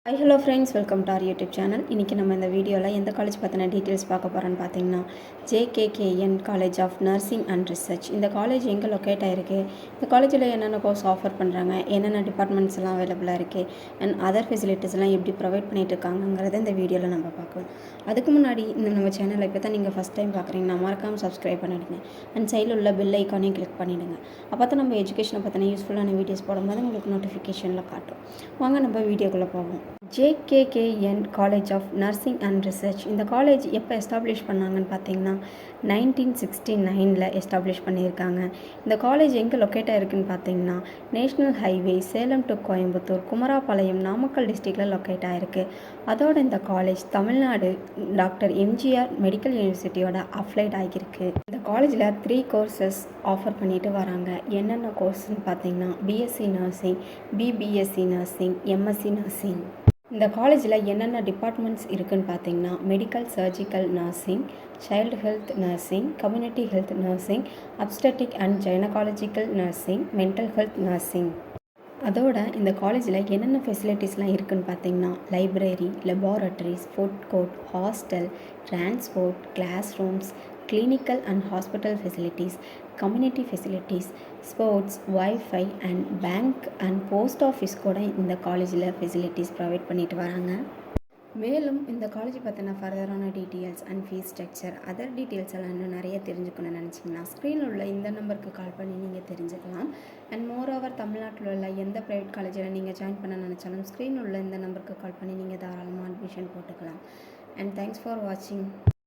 Hello friends, welcome to our YouTube channel. இன்றைக்கி நம்ம இந்த வீடியோவில் எந்த காலேஜ் பற்றின டீட்டெயில்ஸ் பார்க்க போகிறோன்னு பார்த்தீங்கன்னா, JKKN college of nursing and research. இந்த காலேஜ் எங்கே லொக்கேட் ஆகிருக்கு, இந்த காலேஜில் என்னென்ன கோர்ஸ் ஆஃபர் பண்ணுறாங்க, என்னென்ன டிபார்ட்மெண்ட்ஸ் எல்லாம் அவைலபிளாக இருக்குது அண்ட் அதர் ஃபெசிலிட்டிஸ்லாம் எப்படி ப்ரொவைட் பண்ணிட்டு இருக்காங்கிறத இந்த வீடியோவில் நம்ம பார்க்கலாம். அதுக்கு முன்னாடி இந்த நம்ம சேனலை இப்போ தான் நீங்கள் ஃபஸ்ட் டைம் பார்க்குறீங்கன்னா மறக்காமல் சப்ஸ்கிரைப் பண்ணிவிடுங்க அண்ட் சைடில் உள்ள பெல் ஐக்கானையும் கிளிக் பண்ணிவிடுங்க. அப்போ தான் நம்ம எஜுகேஷனை பற்றின யூஸ்ஃபுல்லான வீடியோஸ் போடும்போது உங்களுக்கு நோட்டிஃபிகேஷனில் காட்டும். வாங்க நம்ம வீடியோக்குள்ளே போவோம். JKKN college of nursing and research. இந்த காலேஜ் எப்போ எஸ்டாப்ளிஷ் பண்ணாங்கன்னு பார்த்தீங்கன்னா 1969 எஸ்டாப்ளிஷ் பண்ணியிருக்காங்க. இந்த காலேஜ் எங்கே லொக்கேட் ஆகிருக்குன்னு பார்த்தீங்கன்னா national highway Salem to Coimbatore, Kumarapalayam, Namakkal டிஸ்ட்ரிக்டில் லொக்கேட் ஆகிருக்கு. அதோட இந்த college Tamil Nadu doctor MGR medical யூனிவர்சிட்டியோட அப்ளைட் ஆகியிருக்கு. இந்த காலேஜில் 3 கோர்சஸ் ஆஃபர் பண்ணிட்டு வராங்க. என்னென்ன கோர்ஸ்ன்னு பார்த்தீங்கன்னா BSc nursing, PBSc nursing, MSc nursing. இந்த காலேஜில் என்னென்ன டிபார்ட்மெண்ட்ஸ் இருக்குதுன்னு பார்த்தீங்கன்னா medical surgical nursing, child health nursing, community health nursing, obstetric and gynaecological nursing, mental health nursing. அதோட இந்த காலேஜில் என்னென்ன ஃபெசிலிட்டிஸ்லாம் இருக்குதுன்னு பார்த்தீங்கன்னா library, laboratories, food court, hostel, transport, class rooms, clinical and hospital facilities, community facilities, sports, wifi and bank and post office கூட இந்த காலேஜில் ஃபெசிலிட்டிஸ் ப்ரொவைட் பண்ணிட்டு வராங்க. மேலும் இந்த காலேஜ் பற்றின ஃபர்தரான details and fees structure, other details எல்லாம் இன்னும் நிறைய தெரிஞ்சுக்கணும்னு நினச்சிங்கன்னா ஸ்க்ரீனில் உள்ள இந்த நம்பருக்கு கால் பண்ணி நீங்கள் தெரிஞ்சுக்கலாம். அண்ட் மோரோவர் தமிழ்நாட்டில் உள்ள எந்த ப்ரைவேட் காலேஜில் நீங்கள் ஜாயின் பண்ண நினச்சாலும் ஸ்க்ரீனில் உள்ள இந்த நம்பருக்கு கால் பண்ணி நீங்கள் தாராளமாக அட்மிஷன் போட்டுக்கலாம். அண்ட் தேங்க்ஸ் ஃபார் வாட்சிங்.